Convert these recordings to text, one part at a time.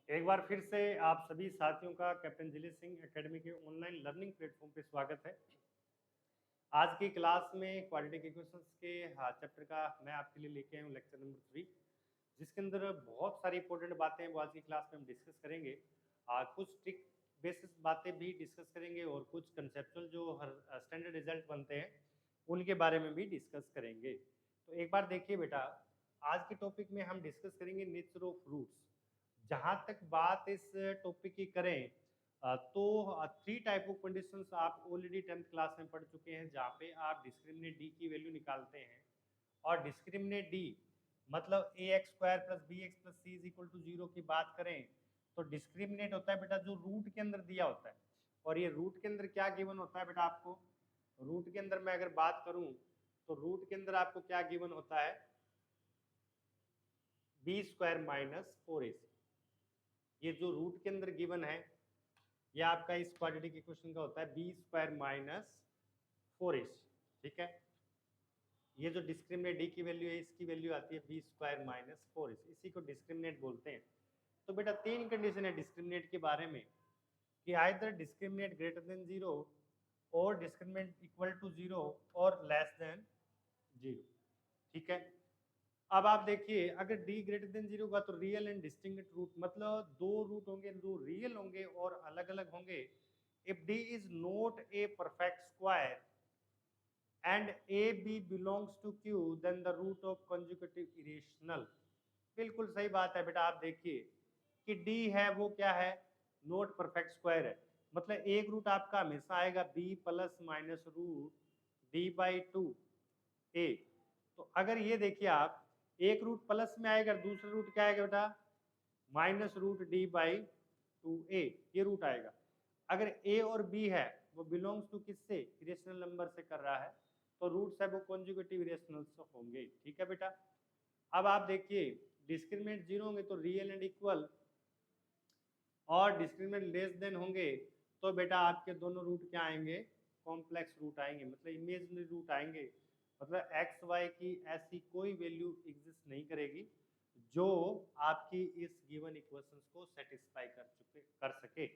एक बार फिर से आप सभी साथियों का कैप्टन जिले सिंह एकेडमी के ऑनलाइन लर्निंग प्लेटफॉर्म पे स्वागत है। आज की क्लास में क्वाड्रेटिक इक्वेशंस के चैप्टर का मैं आपके लिए लेके आया हूँ लेक्चर नंबर 3, जिसके अंदर बहुत सारी इंपॉर्टेंट बातें वो आज की क्लास में हम डिस्कस करेंगे। कुछ ट्रिक बेसिस बातें भी डिस्कस करेंगे और कुछ कंसेप्चुअल जो हर स्टैंडर्ड रिजल्ट बनते हैं उनके बारे में भी डिस्कस करेंगे। तो एक बार देखिए बेटा, आज के टॉपिक में हम डिस्कस करेंगे नेचर ऑफ रूट्स। जहाँ तक बात इस टॉपिक की करें तो थ्री टाइप ऑफ कंडीशंस आप ऑलरेडी 10th क्लास में पढ़ चुके हैं, जहाँ पे आप डिस्क्रिमिनेट डी की वैल्यू निकालते हैं। और डिस्क्रिमिनेट डी मतलब a x square plus b x plus c is equal to 0 की बात करें तो डिस्क्रिमिनेट होता है बेटा जो रूट के अंदर दिया होता है। और ये रूट के अंदर क्या गिवन होता है बेटा, आपको रूट के अंदर मैं अगर बात करूं तो रूट के अंदर आपको क्या गिवन होता है, बी स्क्वायर माइनस 4ac। ये जो रूट के अंदर गिवन है ये आपका इस क्वाड्रेटिक इक्वेशन का होता है बी स्क्वायर माइनस 4ac। ठीक है, ये जो डिस्क्रिमिनेट डी की वैल्यू है इसकी वैल्यू आती है बी स्क्वायर माइनस 4ac, इसी को डिस्क्रिमिनेट बोलते हैं। तो बेटा तीन कंडीशन है डिस्क्रिमिनेट के बारे में कि आइदर डिस्क्रिमिनेट ग्रेटर देन 0 और डिस्क्रिमिनेट इक्वल टू 0 और लेस देन 0। ठीक है, अब आप देखिए अगर d ग्रेटर देन 0 होगा तो रियल एंड डिस्टिंक्ट रूट, मतलब दो रूट होंगे जो रियल होंगे और अलग अलग होंगे। If d is not a perfect square and A B belongs to q then the root of conjugative irrational. बिल्कुल सही बात है बेटा, आप देखिए कि d है वो क्या है, नॉट परफेक्ट स्क्वायर है, मतलब एक रूट आपका हमेशा आएगा b plus minus root d by 2 a। तो अगर ये देखिए आप एक रूट प्लस में आएगा, दूसरा रूट क्या आएगा बेटा, minus root D by 2a, ये रूट आएगा। अगर a और b है वो बिलोंग्स टू किससे, इरेशनल नंबर से कर रहा है, तो रूट्स है वो कॉन्जुगेटिव इरेशनल्स होंगे। ठीक है बेटा, अब आप देखिए डिस्क्रिमिनेंट 0 होंगे तो रियल एंड इक्वल, और डिस्क्रिमिनेंट लेस देन होंगे तो बेटा आपके दोनों रूट क्या आएंगे, कॉम्प्लेक्स रूट आएंगे, मतलब इमेजिनरी रूट आएंगे। मतलब एक्स वाई की ऐसी कोई वैल्यू एग्जिस्ट नहीं करेगी जो आपकी इस गिवन इक्वेशंस को सेटिस्फाई कर सके।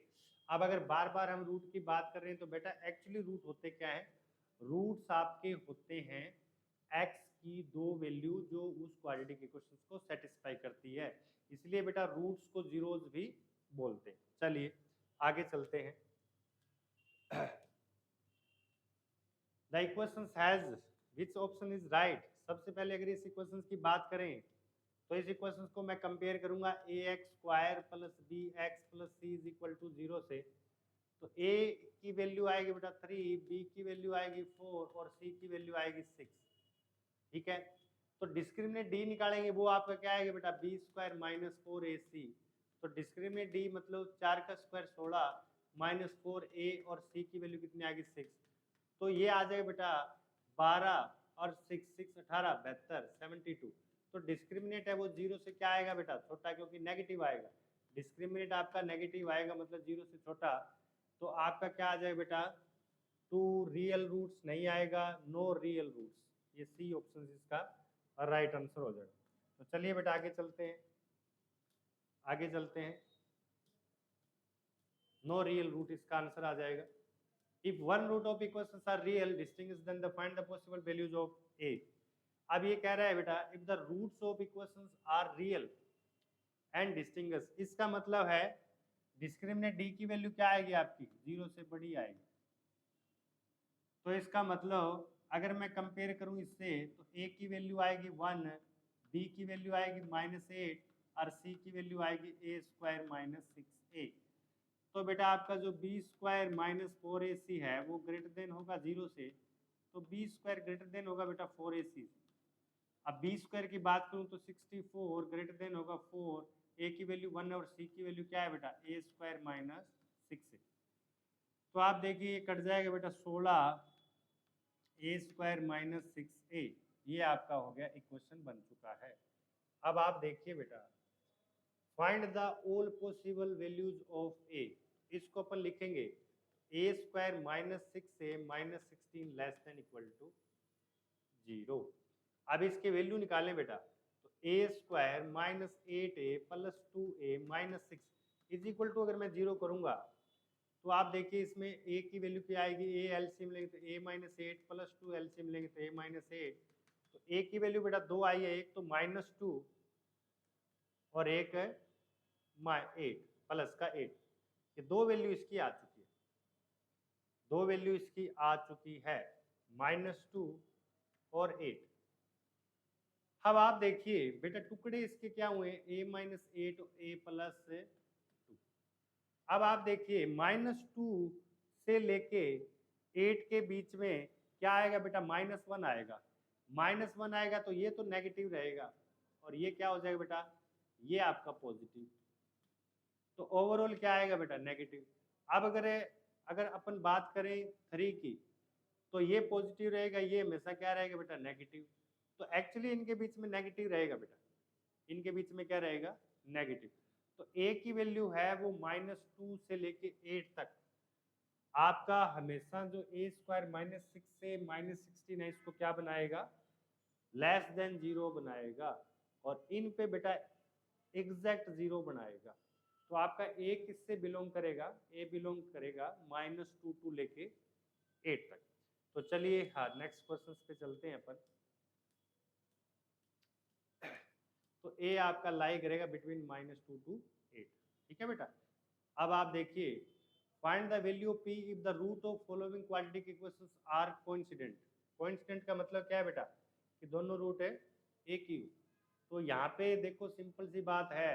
अब अगर बार बार हम रूट की बात कर रहे हैं तो बेटा एक्चुअली रूट होते क्या है, रूट्स आपके होते हैं एक्स की दो वैल्यू जो उस क्वाड्रेटिक इक्वेशंस को सेटिस्फाई करती है, इसलिए बेटा रूट्स को जीरोज भी बोलते हैं। चलिए आगे चलते हैं। The equations has which option is right. सबसे पहले अगर इस इक्वेशंस की बात करें तो इस इक्वेशंस को मैं कंपेयर करूंगा a x square plus b x plus c is equal to 0 से। तो ए की वैल्यू आएगी बेटा 3, बी की वैल्यू आएगी 4 और सी की वैल्यू आएगी 6। ठीक है, तो डिस्क्रिमिनेट डी निकालेंगे, वो आपका क्या आएगा बेटा, बी स्क्वायर माइनस 4ac। तो डिस्क्रिमिनेट डी मतलब 4 का स्क्वायर 16 माइनस 4a और c की वैल्यू कितनी आ गई 6। तो ये आ जाएगा बेटा 12 और 6 6 18 72 72। तो डिस्क्रिमिनेट है वो 0 से क्या आएगा बेटा, छोटा, क्योंकि नेगेटिव आएगा। डिस्क्रिमिनेट आपका नेगेटिव आएगा मतलब 0 से छोटा, तो आपका क्या आ जाएगा बेटा, टू रियल रूट्स नहीं आएगा, नो रियल रूट्स। ये सी ऑप्शन इसका राइट आंसर हो जाएगा। तो चलिए बेटा आगे चलते हैं, आगे चलते हैं। नो रियल रूट इसका आंसर आ जाएगा। If one root of equations are real distinguish then the find the possible values of a. अब ये कह रहा है बेटा if the roots of equations are real and distinguish, इसका मतलब है डिस्क्रिमिनेट डी की वैल्यू क्या आएगी आपकी, 0 से बड़ी आएगी। तो इसका मतलब अगर मैं कंपेयर करूं इससे तो ए की वैल्यू आएगी 1, बी की वैल्यू आएगी -8 और सी की वैल्यू आएगी ए स्क्वायर माइनस 6a। तो बेटा आपका जो बी स्क्वायर माइनस 4ac है वो ग्रेटर देन होगा 0 से, तो बी स्क्वायर ग्रेटर देन होगा बेटा 4ac से। अब बी स्क्वायर की बात करूं तो 64 ग्रेटर देन होगा 4, ए की वैल्यू 1 और सी की वैल्यू क्या है बेटा, ए स्क्वायर माइनस 6। तो आप देखिए ये कट जाएगा बेटा 16 ए स्क्वायर माइनस 6a, ये आपका हो गया इक्वेशन बन चुका है। अब आप देखिए बेटा find the all possible values of a, इसको अपन लिखेंगे a square minus 6a minus 16 less than equal to 0। अब इसके वैल्यू निकालें बेटा, तो a square minus 8a plus 2a minus 6 is equal to, अगर मैं जीरो करूंगा तो आप देखिए इसमें a की वैल्यू क्या आएगी, a एलसीएम लेंगे तो a माइनस 8 प्लस 2 एलसीएम लेंगे तो a माइनस 8, तो a की वैल्यू बेटा दो आई है, एक तो माइनस 2 और एक है 8 प्लस का 8, ये दो वैल्यू इसकी आ चुकी है, दो वैल्यू इसकी आ चुकी है, -2 और 8। अब आप देखिए बेटा टुकड़े इसके क्या हुए, a माइनस 8 और a प्लस 2। अब आप देखिए -2 से लेके 8 के बीच में क्या आएगा बेटा, -1 आएगा, -1 आएगा तो ये तो नेगेटिव रहेगा और ये क्या हो जाएगा बेटा, ये आपका पॉजिटिव, तो ओवरऑल क्या आएगा बेटा, नेगेटिव। अब अगर अपन बात करें 3 की, तो ये पॉजिटिव रहेगा, ये हमेशा क्या रहेगा बेटा, नेगेटिव, तो एक्चुअली इनके बीच में नेगेटिव रहेगा बेटा, इनके बीच में क्या रहेगा, नेगेटिव। तो a की वैल्यू है वो -2 से लेके 8 तक आपका हमेशा जो a स्क्वायर -6 से -16 है इसको क्या बनाएगा, लेस देन 0 बनाएगा, और इन पे बेटा एग्जैक्ट 0 बनाएगा। तो आपका a किससे बिलोंग करेगा, a बिलोंग करेगा -2 टू लेके 8 तक। तो चलिए हाँ नेक्स्ट क्वेश्चन पे चलते हैं अपन। तो a आपका लाई करेगा बिटवीन -2 टू 8, ठीक है बेटा। अब आप देखिए find the value of p if the root of following quadratic equations are coincident. Coincident का मतलब क्या है बेटा, कि दोनों रूट है एक ही। तो यहाँ पे देखो सिंपल सी बात है,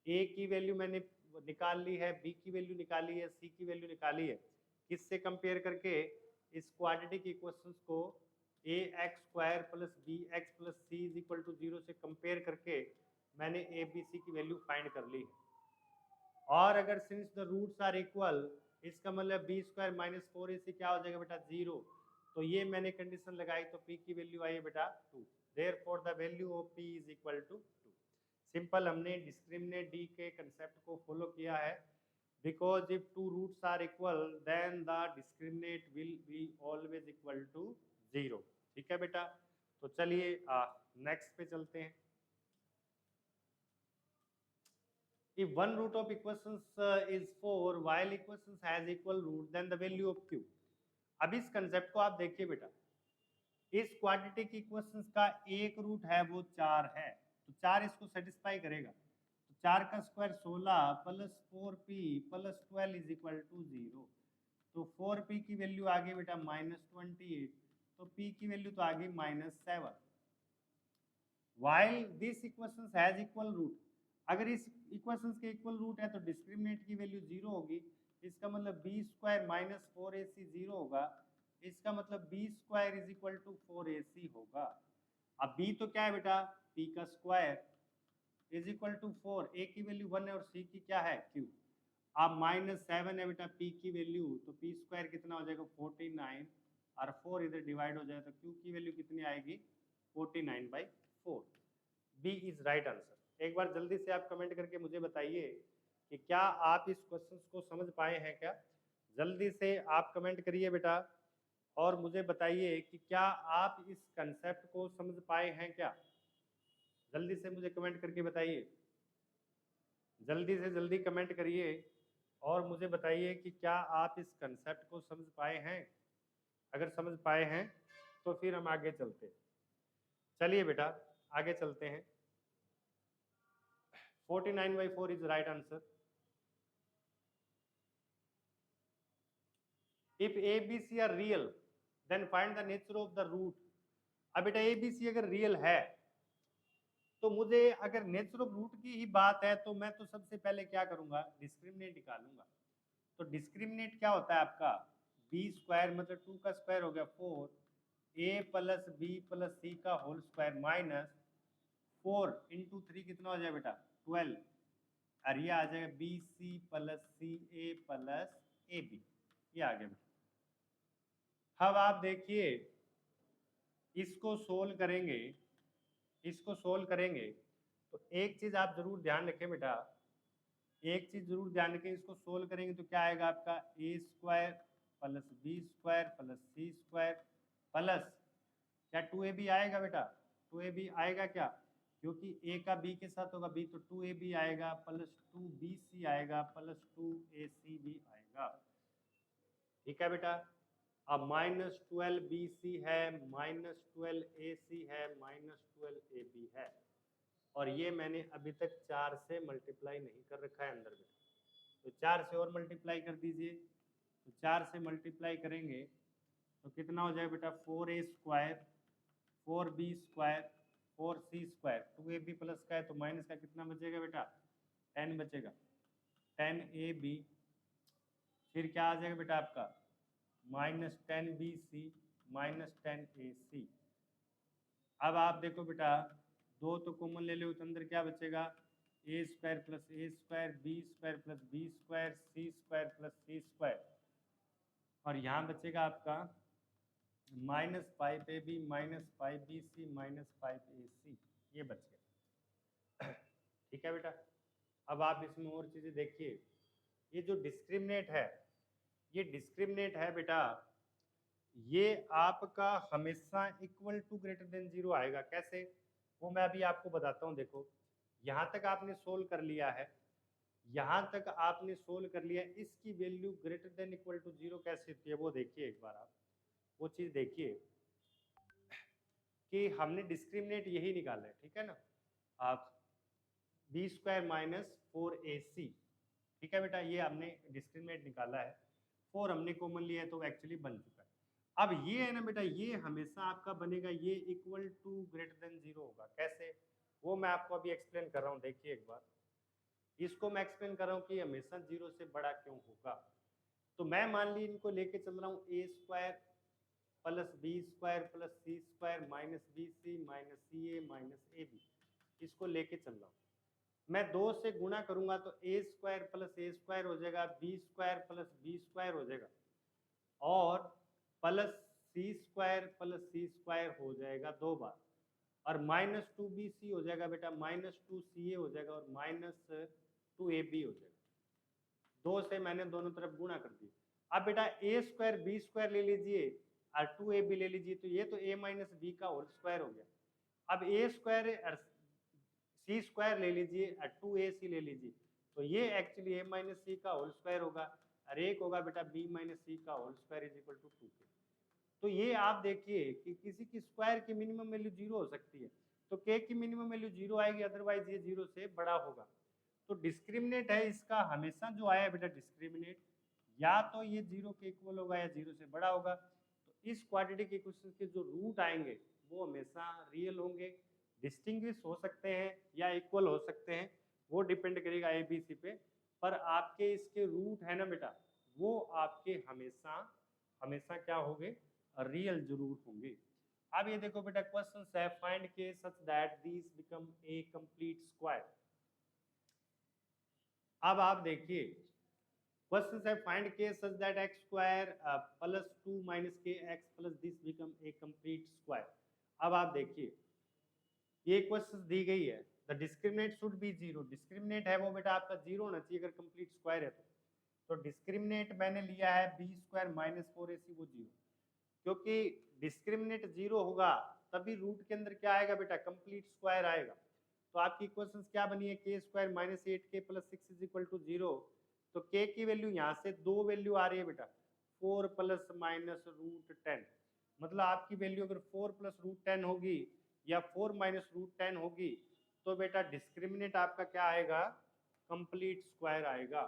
a की वैल्यू मैंने निकाल ली है, b की वैल्यू निकाली है, c की वैल्यू निकाली है, किससे कंपेयर करके, इस क्वाड्रेटिक इक्वेशंस को ax square plus bx plus c is equal to 0 से कंपेयर करके मैंने a b c की वैल्यू फाइंड कर ली है। और अगर since the roots are equal, इसका मतलब b स्क्वायर माइनस 4ac क्या हो जाएगा बेटा, 0। तो ये मैंने कंडीशन लगाई तो p की वैल्यू आई है बेटा 2, therefore the value of p is equal to 2। Simple हमने डिस्क्रिमिनेट डी के कंसेप्ट को फॉलो किया है, because if two roots are equal then the discriminate will be always equal to 0, ठीक है बेटा। तो चलिए नेक्स्ट पे चलते हैं। If one root of equations is 4 while equations has equal root then the value of q। अब इस कंसेप्ट को आप देखिए बेटा, इस क्वाड्रेटिक इक्वेशंस का एक रूट है वो 4 है, तो 4 इसको सेटिस्फाई करेगा, तो 4 का square 16 plus 4p plus 12 is equal to 0। तो 4p की वैल्यू आ गई बेटा -28, तो p की वैल्यू तो आ गई -7। while this equations has equal root, अगर इस इक्वेशंस के इक्वल रूट है तो डिस्क्रिमिनेंट की वैल्यू 0 होगी, इसका मतलब b स्क्वायर माइनस 4ac 0 होगा, इसका मतलब b square is equal to 4ac होगा। अब b तो क्या है बेटा, p का square is equal to 4, a की वैल्यू 1 है और c की क्या है, q। अब -7 है बेटा p की वैल्यू, तो p स्क्वायर कितना हो जाएगा 49, और 4 इधर डिवाइड हो जाए तो q की वैल्यू कितनी आएगी 49/4। B is right answer. एक बार जल्दी से आप कमेंट करके मुझे बताइए कि क्या आप इस क्वेश्चन को समझ पाए हैं क्या, जल्दी से आप कमेंट करिए बेटा, और मुझे बताइए कि क्या आप इस कंसेप्ट को समझ पाए हैं क्या, जल्दी से मुझे कमेंट करके बताइए, जल्दी से जल्दी कमेंट करिए और मुझे बताइए कि क्या आप इस कंसेप्ट को समझ पाए हैं। अगर समझ पाए हैं तो फिर हम आगे चलते हैं। चलिए बेटा आगे चलते हैं। 49/4 is right answer. If a b c are real then find the nature of the root। अब बेटा a b c अगर रियल है तो मुझे अगर नेचर ऑफ रूट की ही बात है तो मैं तो सबसे पहले क्या करूंगा, डिस्क्रिमिनेट निकालूंगा। तो डिस्क्रिमिनेट क्या होता है आपका, b स्क्वायर मतलब 2 का स्क्वायर हो गया 4, a plus b plus c का होल स्क्वायर माइनस 4 इंटू 3 कितना हो जाए बेटा 12, और ये आ जाएगा B C plus C A plus A B, ये आ गया। अब आप देखिए इसको सोल्व करेंगे, इसको सोल्व करेंगे तो एक चीज आप जरूर ध्यान रखें बेटा, एक चीज जरूर ध्यान रखें, इसको सोल्व करेंगे तो क्या आएगा आपका a square plus b square plus c square plus क्या 2ab आएगा बेटा, 2ab आएगा क्या, क्योंकि ए का बी के साथ होगा, बी तो 2ab आएगा प्लस 2bc आएगा प्लस 2ac भी आएगा। ठीक है बेटा। अब -12bc है, -12ac है, -12ab है, और ये मैंने अभी तक 4 से मल्टीप्लाई नहीं कर रखा है अंदर में, तो 4 से और मल्टीप्लाई कर दीजिए। तो 4 से मल्टीप्लाई करेंगे तो कितना हो जाएगा बेटा, 4a² 4b² 4c², 2ab plus का है तो माइनस का कितना बचेगा बेटा, 10 बचेगा, 10ab। फिर क्या आ जाएगा बेटा आपका, -10bc -10ac। अब आप देखो बेटा, 2 तो कॉमन ले लो तो अंदर क्या बचेगा, a² + a² b² + b² c² + c², और यहाँ बचेगा आपका -5ab -5bc -5ac, ये बच गया। ठीक है बेटा। अब आप इसमें और चीजें देखिए, ये जो डिस्क्रिमिनेट है, ये डिस्क्रिमिनेट है बेटा, ये आपका हमेशा इक्वल टू ग्रेटर देन 0 आएगा। कैसे, वो मैं अभी आपको बताता हूँ। देखो यहाँ तक आपने सोल्व कर लिया है, यहाँ तक आपने सोल्व कर लिया, इसकी value greater than equal to 0 कैसे होती है वो देखिए एक बार आप, वो चीज देखिए कि हमने डिस्क्रिमिनेट यही निकाला है। ठीक है ना, आप b² - 4ac, ठीक है बेटा, ये हमने डिस्क्रिमिनेट निकाला है, 4 हमने कॉमन लिया है तो एक्चुअली बन चुका है। अब ये है ना बेटा, ये हमेशा आपका बनेगा, ये इक्वल टू ग्रेटर देन 0 होगा। कैसे, वो मैं आपको अभी एक्सप्लेन कर रहा हूँ, देखिए एक बार। इसको मैं एक्सप्लेन कर रहा हूँ कि हमेशा 0 से बड़ा क्यों होगा। तो मैं मान ली इनको लेके चल रहा हूँ, a² + b² + c² - bc - ca - ab, इसको लेके चल रहा हूँ। मैं 2 से गुणा करूंगा तो a² + a² हो जाएगा, b² + b² हो जाएगा, और प्लस c² + c² हो जाएगा 2 बार, और -2bc हो जाएगा बेटा, -2ca हो जाएगा, और -2ab हो जाएगा। 2 से मैंने दोनों तरफ गुणा कर दिया। अब बेटा a² b² ले लीजिए और 2ab ले लीजिए, तो ये तो a - b का होल स्क्वायर हो गया। अब a² c² ले लीजिए और 2ac ले लीजिए, तो ये एक्चुअली a - c का होल स्क्वायर होगा, और एक होगा बेटा b - c का होल स्क्वायर = 2k। तो ये आप देखिए कि किसी की स्क्वायर की मिनिमम वैल्यू 0 हो सकती है, तो k की मिनिमम वैल्यू 0 आएगी, अदरवाइज ये 0 से बड़ा होगा। तो डिस्क्रिमिनेट है इसका, हमेशा जो आया बेटा डिस्क्रिमिनेट, या तो ये 0 के इक्वल होगा या 0 से बड़ा होगा। तो इस क्वाड्रेटिक इक्वेशन के जो रूट आएंगे वो हमेशा रियल होंगे, डिस्टिंग्विश हो सकते हैं या इक्वल हो सकते हैं, वो डिपेंड करेगा ए बी सी पे, पर आपके इसके रूट है ना बेटा, वो आपके हमेशा हमेशा क्या होंगे, रियल जरूर होंगे। अब ये देखो बेटा, क्वेश्चन है फाइंड के such that this become a complete square. अब आप देखिए, क्वेश्चन है फाइंड के such that x² + 2 - kx + this become a complete square. अब आप देखिए, ये क्वेश्चन दी गई है, the discriminate should be 0। Discriminate है वो बेटा आपका 0 होना चाहिए अगर कंप्लीट स्क्वायर है तो डिस्क्रिमिनेट मैंने लिया है b² - 4ac, वो 0, क्योंकि डिस्क्रिमिनेट 0 होगा तभी रूट के अंदर क्या आएगा बेटा, कंप्लीट स्क्वायर आएगा। तो आपकी इक्वेशंस क्या बनी है, k² - 8k + 6 = 0। तो k की वैल्यू यहाँ से 2 वैल्यू आ रही है बेटा, 4 ± √10, मतलब आपकी वैल्यू अगर 4 + √10 होगी या 4 - √10 होगी, तो बेटा डिस्क्रिमिनेट आपका क्या आएगा, कंप्लीट स्क्वायर आएगा।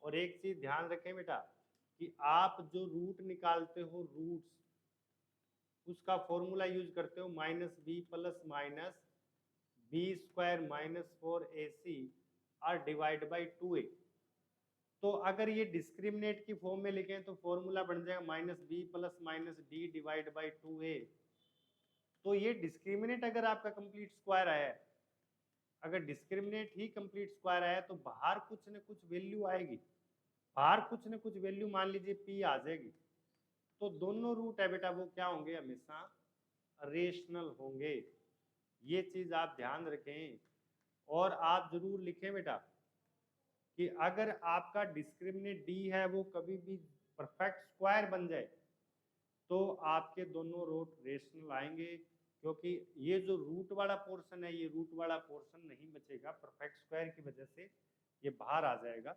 और एक चीज ध्यान रखें बेटा, कि आप जो रूट निकालते हो, रूट्स, उसका फॉर्मूला यूज करते हो -b ± b² - 4ac और डिवाइड बाई 2a। तो अगर ये डिस्क्रिमिनेट की फॉर्म में लिखें तो फॉर्मूला बन जाएगा -b ± d divide by 2a। तो ये डिस्क्रिमिनेट अगर आपका कंप्लीट स्क्वायर आया है, अगर डिस्क्रिमिनेट ही कंप्लीट स्क्वायर आया है, तो बाहर कुछ न कुछ वैल्यू आएगी, बाहर कुछ न कुछ वैल्यू, मान लीजिए p आ जाएगी, तो दोनों रूट है बेटा वो क्या होंगे, हमेशा रेशनल होंगे। ये चीज आप ध्यान रखें, और आप जरूर लिखें बेटा कि अगर आपका डिस्क्रिमिनेट d है वो कभी भी परफेक्ट स्क्वायर बन जाए, तो आपके दोनों रूट रेशनल आएंगे, क्योंकि ये जो रूट वाला पोर्शन है, ये रूट वाला पोर्शन नहीं बचेगा, परफेक्ट स्क्वायर की वजह से ये बाहर आ जाएगा।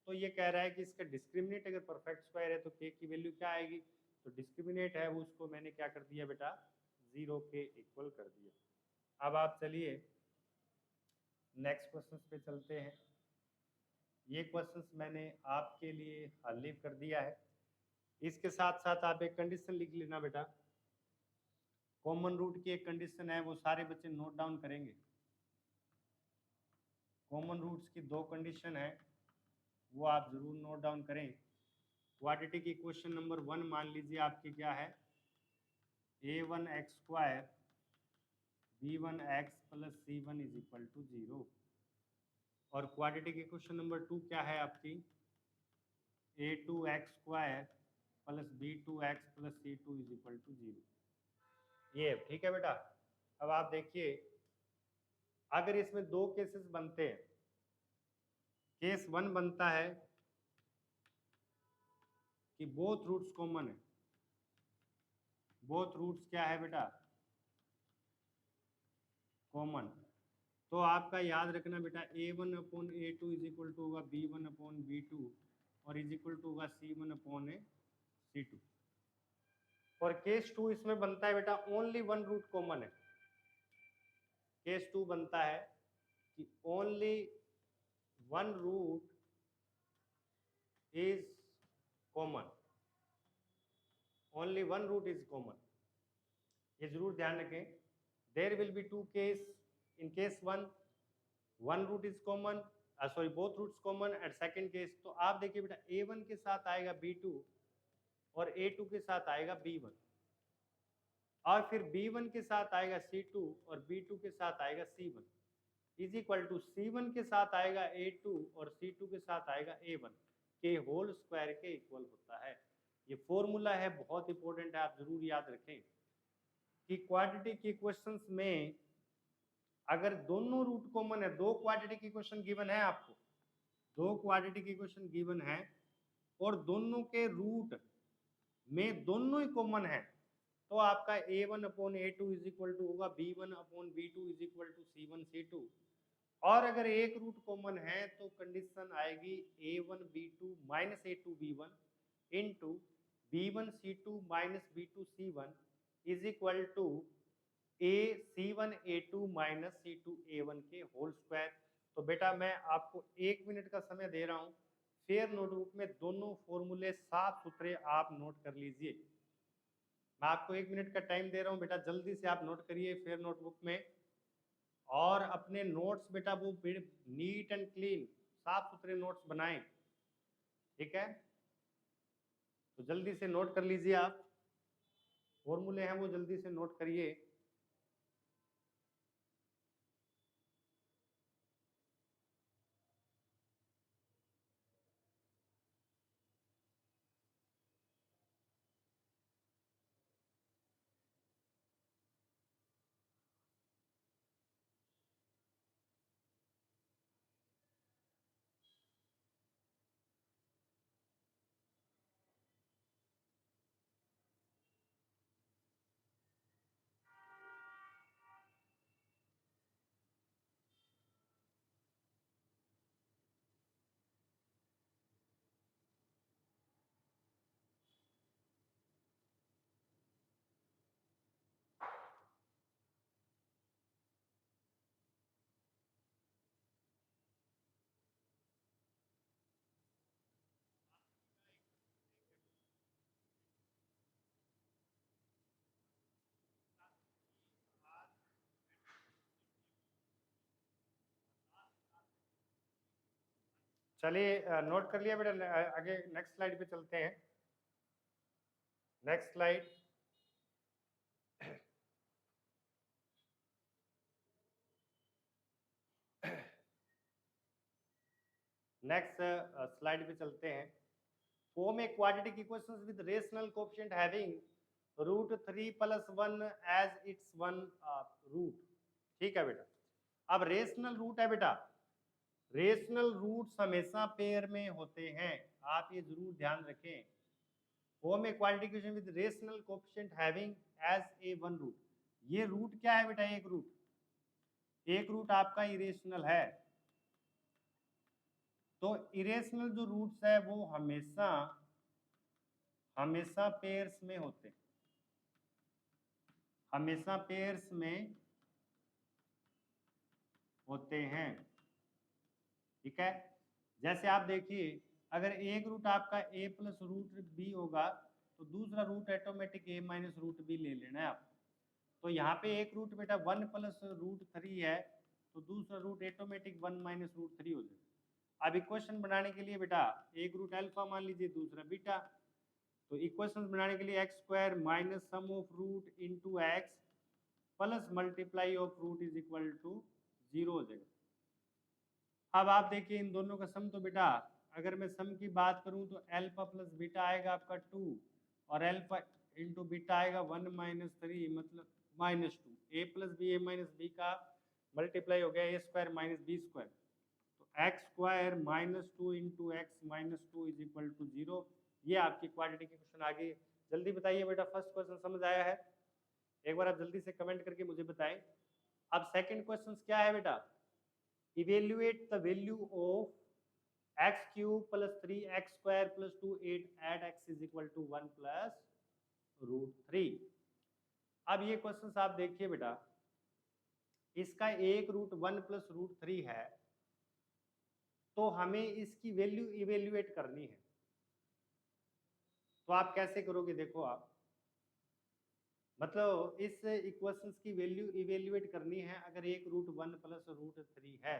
तो ये कह रहा है कि इसका डिस्क्रिमिनेट अगर परफेक्ट स्क्वायर है तो के की वैल्यू क्या आएगी, तो डिस्क्रिमिनेट है वो उसको मैंने क्या कर दिया बेटा, 0 के इक्वल कर दिया। अब आप चलिए नेक्स्ट क्वेश्चन पे चलते हैं। ये क्वेश्चंस मैंने आपके लिए हल कर दिया है। इसके साथ साथ आप एक कंडीशन लिख लेना बेटा, कॉमन रूट की एक कंडीशन है, वो सारे बच्चे नोट डाउन करेंगे। कॉमन रूट्स की 2 कंडीशन है, वो आप जरूर नोट डाउन करें। क्वाड्रेटिक इक्वेशन नंबर 1 मान लीजिए आपकी क्या है, a1x² b1x + c1 = 0। और क्वाड्रेटिक इक्वेशन नंबर 2 क्या है आपकी, a2x² + b2x + c2 = 0। ये ठीक है बेटा। अब आप देखिए, अगर इसमें 2 केसेस बनते हैं, केस 1 बनता है कि बोथ रूट्स कॉमन है। बोथ रूट्स क्या है बेटा, कॉमन। तो आपका याद रखना बेटा, a1/a2 = होगा b1/b2 और = होगा c1/c2। और केस 2 इसमें बनता है बेटा, ओनली 1 रूट कॉमन है। केस 2 बनता है कि only 1 root is common, only 1 root is common। ये जरूर ध्यान रखें। there will be 2 case, in case 1 root is common, both roots common, and second case। तो आप देखिए बेटा, a1 के साथ आएगा b2 और a2 के साथ आएगा b1, और फिर b1 के साथ आएगा c2 और b2 के साथ आएगा c1 = c1 के साथ आएगा a2 और c2 के साथ आएगा a1 के होल स्क्वायर के इक्वल होता है। ये फॉर्मूला है, बहुत इंपॉर्टेंट है, आप जरूर याद रखें कि क्वाड्रेटिक इक्वेशंस में अगर दोनों रूट कॉमन है, 2 क्वाड्रेटिक इक्वेशन गिवन है आपको, 2 क्वाड्रेटिक इक्वेशन गिवन है और दोनों के रूट में दोनों ही कॉमन है, तो आपका a1/a2 = होगा b1/b2 = c1/c2। और अगर एक रूट कॉमन है तो कंडीशन आएगी a1b2 - a2b1 into b1c2 - b2c1 = ac1a2 - c2a1 के होल स्क्वायर। तो बेटा मैं आपको 1 मिनट का समय दे रहा हूँ, फिर नोटबुक में दोनों फॉर्मूले साफ सुथरे आप नोट कर लीजिए। मैं आपको 1 मिनट का टाइम दे रहा हूँ बेटा, जल्दी से आप नोट करिए फिर नोटबुक में, और अपने नोट्स बेटा वो नीट एंड क्लीन साफ सुथरे नोट्स बनाएं, ठीक है। तो जल्दी से नोट कर लीजिए, आप फॉर्मूले हैं वो जल्दी से नोट करिए। चलिए नोट कर लिया बेटा, आगे नेक्स्ट स्लाइड पे चलते हैं। नेक्स्ट स्लाइड, नेक्स्ट स्लाइड पे चलते हैं। Form a quadratic equations with rational coefficient having √3 + 1 as its one root. ठीक है बेटा, अब रेशनल रूट है बेटा, रेशनल रूट्स हमेशा पेयर में होते हैं, आप ये जरूर ध्यान रखें। Form a quadratic equation with rational coefficient having as a one root. ये रूट क्या है बेटा, एक रूट आपका इरेशनल है। तो इरेशनल जो रूट्स है वो हमेशा हमेशा पेयर्स में होते हैं, हमेशा पेयर्स में होते हैं, ठीक है। जैसे आप देखिए, अगर एक रूट आपका a प्लस रूट बी होगा तो दूसरा root automatic a minus root B ले लेना है आपको। तो यहाँ पे एक रूट बेटा 1 प्लस रूट 3 है, तो दूसरा रूट ऑटोमेटिक 1 माइनस रूट 3 हो जाएगा। अब इक्वेशन बनाने के लिए बेटा एक रूट अल्फा मान लीजिए, दूसरा बीटा, तो इक्वेशन बनाने के लिए X square minus sum of root into X plus multiply of root is equal to 0 हो जाएगा। अब आप देखिए इन दोनों का सम, तो बेटा अगर मैं सम की बात करूं तो अल्फा प्लस बीटा आएगा आपका 2 और अल्फा इंटू बीटा आएगा 1 माइनस 3 मतलब minus 2। A plus B, A minus B का मल्टीप्लाई हो गया A square minus B square, तो X square minus 2 into X minus 2 is equal to 0। ये आपकी क्वाड्रेटिक इक्वेशन आ गई। जल्दी बताइए बेटा, फर्स्ट क्वेश्चन समझ आया है? एक बार आप जल्दी से कमेंट करके मुझे बताएं। अब सेकंड क्वेश्चन क्या है बेटा, evaluate the value of x cube plus 3x square plus 2 8 at x is equal to 1 plus root 3। अब ये क्वेश्चन आप देखिए बेटा, इसका एक रूट 1 प्लस रूट 3 है, तो हमें इसकी वैल्यू इवेल्युएट करनी है। तो आप कैसे करोगे, देखो आप, मतलब इस इक्वेशंस की वैल्यू इवेल्युएट करनी है अगर एक रूट 1 प्लस रूट 3 है,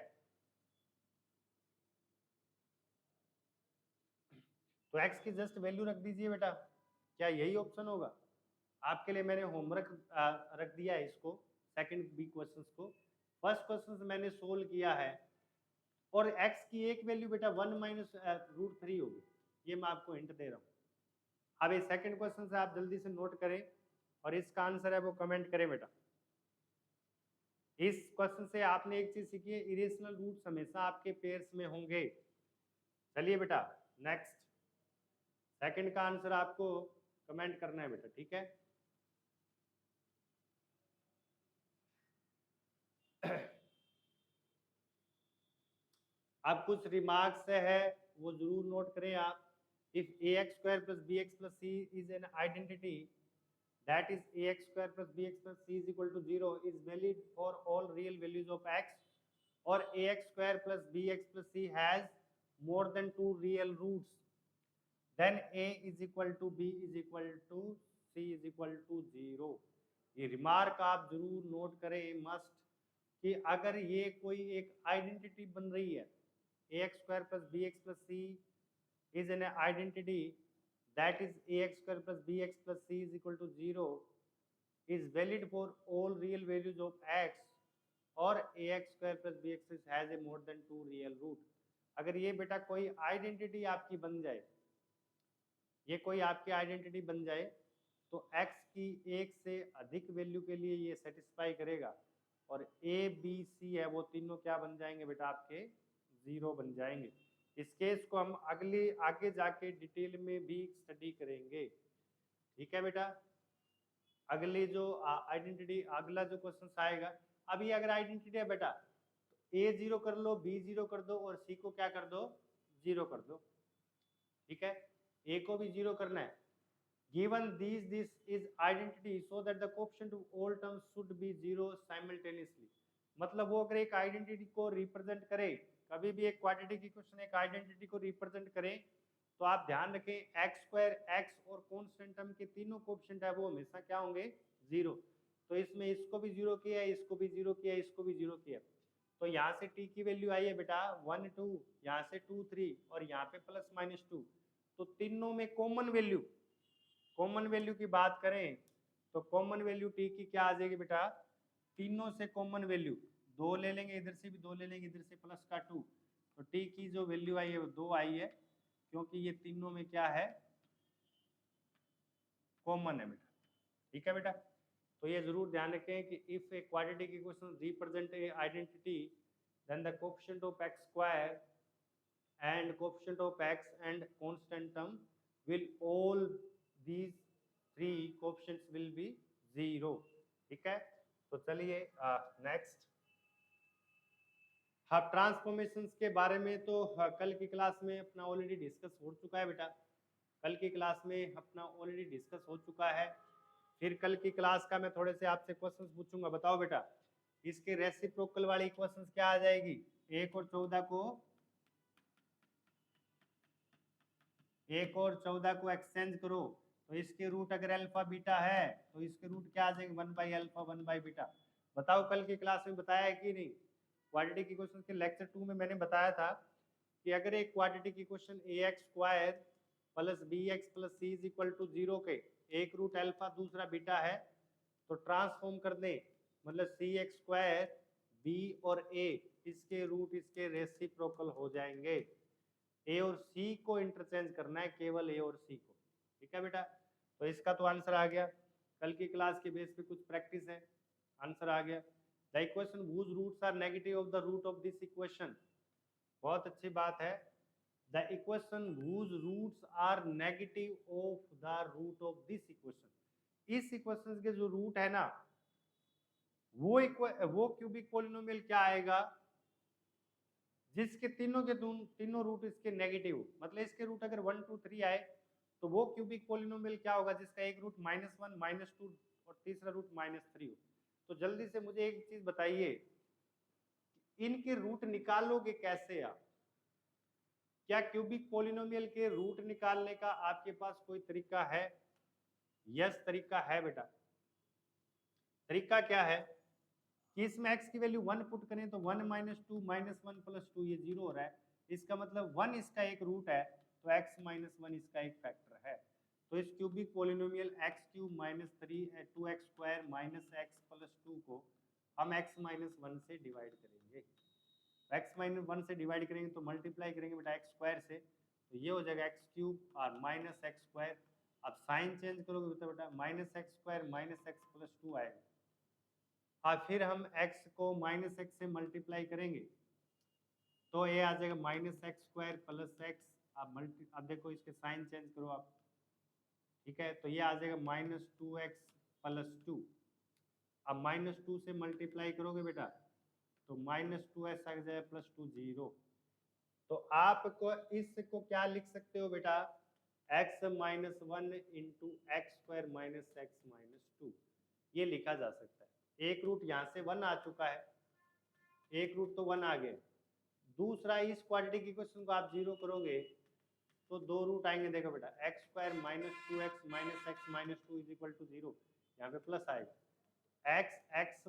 तो x की जस्ट वैल्यू रख दीजिए बेटा। क्या यही ऑप्शन होगा? आपके लिए मैंने होमवर्क रख दिया है इसको, सेकंड बी क्वेश्चंस को। फर्स्ट क्वेश्चन मैंने सोल्व किया है और x की एक वैल्यू बेटा 1 माइनस रूट 3 होगी, ये मैं आपको हिंट दे रहा हूँ। अब इस सेकंड क्वेश्चन से आप जल्दी से नोट करें और इसका आंसर है वो कमेंट करें बेटा। इस क्वेश्चन से आपने एक चीज सीखी है, इरेशनल रूट्स हमेशा आपके पेयर्स में होंगे। चलिए बेटा नेक्स्ट, सेकंड का आंसर आपको कमेंट करना है बेटा, ठीक है। अब कुछ रिमार्क्स है वो जरूर नोट करें आप। If ax square plus bx plus c is an identity, that is ax square plus bx plus c is equal to 0 is valid for all real values of x, or ax square plus bx plus c has more than 2 real roots, then a is equal to b is equal to c is equal to 0। ये remark आप जरूर note करें must, कि अगर ये कोई एक identity बन रही है, ax square plus bx plus c is an identity, that is ax square plus bx plus c is equal to 0 is valid for all real values of x, or ax square plus bx has a more than 2 real root। अगर ये बेटा कोई identity आपकी बन जाए, ये कोई आपकी आइडेंटिटी बन जाए, तो x की एक से अधिक वैल्यू के लिए ये सेटिस्फाई करेगा, और a b c है वो तीनों क्या बन जाएंगे बेटा, आपके 0 बन जाएंगे। इस केस को हम आगे जाके डिटेल में भी स्टडी करेंगे, ठीक है बेटा। अगली जो आइडेंटिटी, अगला जो क्वेश्चन आएगा, अभी अगर आइडेंटिटी है बेटा, तो a 0 कर लो, b 0 कर दो और c को क्या कर दो, 0 कर दो, ठीक है। a को भी 0 करना है। given this is identity so that the coefficient of all terms should be 0 simultaneously। मतलब वो अगर एक आइडेंटिटी को रिप्रेजेंट करे, कभी भी एक क्वाड्रेटिक इक्वेशन एक आइडेंटिटी को रिप्रेजेंट करें, तो आप ध्यान रखें एक्स स्क्वायर, एक्स और कांस्टेंट टर्म के तीनों कोएफिशिएंट है वो हमेशा क्या होंगे, 0। तो इसमें इसको भी 0 किया है, इसको भी 0 किया है, इसको भी 0 किया है। तो यहाँ से t की वैल्यू आई है बेटा 1 2, यहाँ से 2 3 और यहाँ पे प्लस माइनस 2। तो तीनों में कॉमन वैल्यू की बात करें तो कॉमन वैल्यू t की क्या आ जाएगी बेटा, तीनों से कॉमन वैल्यू 2 ले लेंगे, इधर से भी 2 ले लेंगे, इधर से प्लस का 2, तो t की जो वैल्यू आई है वो 2 आई है, क्योंकि ये तीनों में क्या है, कॉमन है बेटा, ठीक है बेटा। तो ये जरूर ध्यान रखें कि if a quadratic equation represent a identity, then the coefficient of x square and coefficient of x and constant term will all these three coefficients will be 0, ठीक है। तो चलिए नेक्स्ट। हाँ, ट्रांसफॉर्मेशंस के बारे में तो कल की क्लास में अपना ऑलरेडी डिस्कस हो चुका है बेटा, कल की क्लास में अपना ऑलरेडी डिस्कस हो चुका है। फिर कल की क्लास का मैं थोड़े से आपसे क्वेश्चंस पूछूंगा। बताओ बेटा, इसके रेसिप्रोकल वाली क्वेश्चंस क्या आ जाएगी? 1 और 14 को एक्सचेंज करो तो इसके रूट अगर अल्फा बीटा है तो इसके रूट क्या आ जाएंगे? 1 बाई अल्फा 1 बाई बीटा। बताओ कल की क्लास में बताया है कि नहीं? क्वाड्रेटिक इक्वेशन के लेक्चर 2 में मैंने बताया था कि अगर एक quadratic equation ax² plus bx plus c is equal to 0 के एक रूट अल्फा दूसरा बीटा है तो ट्रांसफॉर्म कर दें, मतलब cx² b और a इसके रूट इसके रेसिप्रोकल हो जाएंगे। ए और सी को इंटरचेंज करना है, केवल ए और सी को। ठीक है बेटा, तो इसका तो आंसर आ गया। कल की क्लास के बेस पे कुछ प्रैक्टिस है, आंसर आ गया। The equation whose roots are negative of the root of this equation, बहुत अच्छी बात है। The equation whose roots are negative of the root of this equation, इस इक्वेशन के जो रूट है ना वो क्यूबिक पॉलिनोमियल क्या आएगा? जिसके तीनों रूट इसके नेगेटिव, मतलब इसके रूट अगर 1 2 3 आए तो वो क्यूबिक पॉलिनोमियल क्या होगा? जिसका एक रूट -1 -2 और तीसरा रूट -3 हो। तो जल्दी से मुझे एक चीज बताइए, इनके रूट निकालोगे कैसे आप? क्या क्यूबिक पॉलिनोमियल के रूट निकालने का आपके पास कोई तरीका है? यस, तरीका है बेटा। तरीका क्या है कि इसमें x की वैल्यू 1 पुट करें तो 1 - 2 -1 + 2 ये 0 हो रहा है। इसका मतलब 1 इसका एक रूट है तो x - 1 इसका एक फैक्टर है। तो इस cubic polynomial x³ - 3 2x² - x + 2 को हम x - 1 से डिवाइड करेंगे। x - 1 से डिवाइड करेंगे तो मल्टीप्लाई करेंगे बेटा x² से, तो ये हो जाएगा x³ और -x²। अब साइन चेंज करोगे तो बेटा -x² - x + 2 आएगा। और फिर हम x को -x से मल्टीप्लाई करेंगे तो ये आ जाएगा -x² + x। अब देखो इसके साइन चेंज करो आप, ठीक है, तो ये आ जाएगा -2x + 2। अब -2 से मल्टीप्लाई करोगे बेटा तो -2s आ जाएगा +2 0। तो आपको इसको क्या लिख सकते हो बेटा? x - 1 × x² - x - 2 ये लिखा जा सकता है। एक रूट यहाँ से 1 आ चुका है, एक रूट तो 1 आ गया। दूसरा, इस क्वाड्रेटिक इक्वेशन को आप 0 करोगे तो 2 रूट आएंगे। देखो बेटा x² - 2x - x - 2 = 0, यहाँ पे प्लस आएगा। x -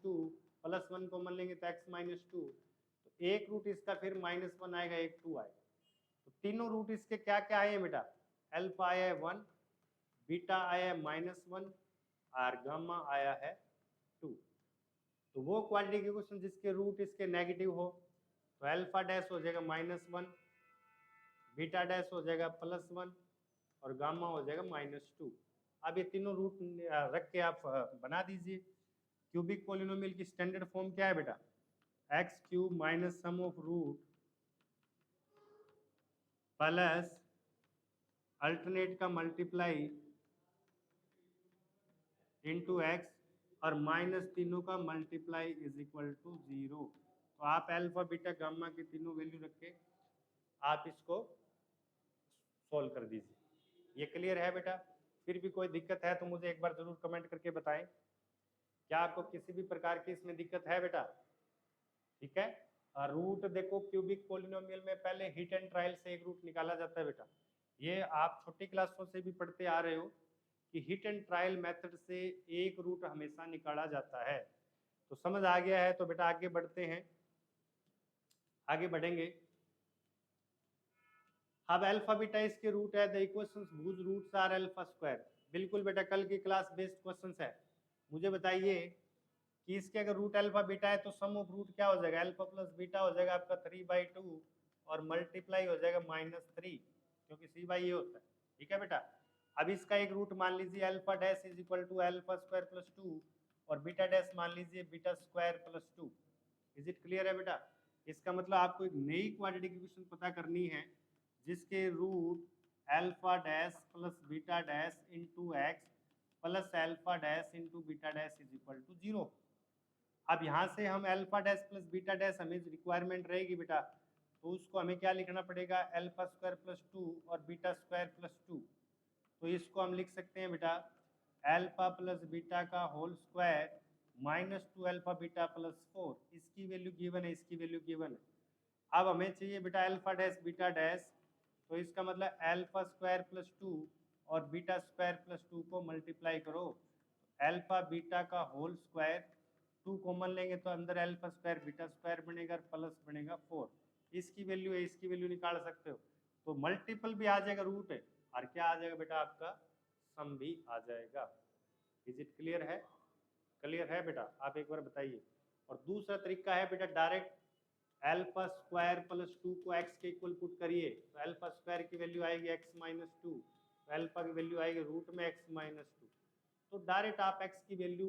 2 प्लस 1 कॉमन लेंगे तो x - 2, तो एक रूट इसका फिर -1 आएगा, एक 2 आएगा। तो तीनों रूट इसके क्या क्या आए हैं बेटा? अल्फा आया है 1, बीटा आया है -1 और गामा आया है 2। तो वो क्वाड्रेटिक इक्वेशन जिसके रूट इसके नेगेटिव हो तो अल्फा डैश हो जाएगा -1, बीटा डैश हो जाएगा +1 और गामा हो जाएगा -2। अब ये तीनों रूट रख के आप बना दीजिए। क्यूबिक पॉलिनोमियल की स्टैंडर्ड फॉर्म क्या है बेटा? x³ - sum of root plus alternate का मल्टीप्लाई इंटू x और माइनस तीनों का मल्टीप्लाई इज इक्वल टू 0। तो आप अल्फा बीटा गामा की तीनों वैल्यू रख के आप इसको सोल्व कर दीजिए। ये क्लियर है बेटा? फिर भी कोई दिक्कत है तो मुझे एक बार जरूर कमेंट करके बताएं। क्या आपको किसी भी प्रकार की इसमें दिक्कत है बेटा? ठीक है। रूट देखो, क्यूबिक पॉलिनोमियल में पहले हिट एंड ट्रायल से एक रूट निकाला जाता है बेटा। ये आप छोटी क्लासों से भी पढ़ते आ रहे हो कि हिट एंड ट्रायल मेथड से एक रूट हमेशा निकाला जाता है। तो समझ आ गया है तो बेटा आगे बढ़ते हैं, आगे बढ़ेंगे। अब अल्फा बीटा इसके रूट है। The equations whose roots are alpha square, बिल्कुल बेटा कल की क्लास बेस्ड क्वेश्चंस है। मुझे बताइए कि इसके अगर रूट अल्फा बीटा है तो सम ऑफ रूट क्या हो जाएगा? अल्फा प्लस बीटा हो जाएगा आपका 3/2 और मल्टीप्लाई हो जाएगा -3, क्योंकि c बाई ये होता है। ठीक है बेटा। अब इसका एक रूट मान लीजिए alpha dash is equal to alpha square plus 2 और बीटा डैश मान लीजिए beta square plus 2। Is it clear है बेटा? इसका मतलब आपको एक नई क्वाड्रेटिक इक्वेशन पता करनी है जिसके root alpha dash plus beta dash into X plus alpha dash into beta dash is equal to 0। अब यहाँ से हम alpha dash plus beta dash हमें रिक्वायरमेंट रहेगी बेटा, तो उसको हमें क्या लिखना पड़ेगा, अल्फा स्क्वायर प्लस 2 और बीटा स्क्वायर प्लस 2। तो इसको हम लिख सकते हैं बेटा अल्फा प्लस बीटा का whole square minus 2 alpha beta plus 4। इसकी वैल्यू गिवन है, इसकी वैल्यू गिवन है। अब हमें चाहिए बेटा अल्फा डैश बीटा डैश, तो इसका मतलब अल्फा स्क्वायर प्लस 2 और बीटा स्क्वायर प्लस 2 को मल्टीप्लाई करो। अल्फा बीटा का होल स्क्वायर 2 कॉमन लेंगे तो अंदर अल्फा स्क्वायर बीटा स्क्वायर बनेगा, प्लस बनेगा 4। इसकी वैल्यू है, इसकी वैल्यू निकाल सकते हो। तो मल्टीपल भी आ जाएगा रूट है, और क्या आ जाएगा बेटा आपका सम भी आ जाएगा। इज इट क्लियर है? क्लियर है बेटा? आप एक बार बताइए। और दूसरा तरीका है बेटा डायरेक्ट अल्फा स्क्वायर प्लस 2 को x के इक्वल पुट करिए, तो अल्फा स्क्वायर की वैल्यू आएगी x माइनस 2, तो अल्फा की वैल्यू आएगी रूट में x माइनस 2। तो डायरेक्ट आप x की value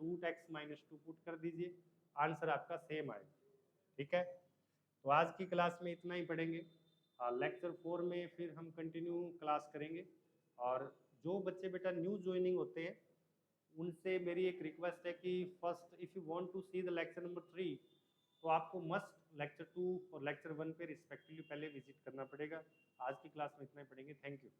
root x minus 2 put कर दीजिए, आंसर आपका सेम आएगा। ठीक है, तो आज की क्लास में इतना ही पढ़ेंगे। लेक्चर 4 में फिर हम कंटिन्यू क्लास करेंगे। और जो बच्चे बेटा न्यू ज्वाइनिंग होते हैं उनसे मेरी एक रिक्वेस्ट है कि first if you want to see the lecture number 3, तो आपको मस्ट लेक्चर 2 और लेक्चर 1 पे रिस्पेक्टिवली पहले विजिट करना पड़ेगा। आज की क्लास में इतना ही पढ़ेंगे। Thank you.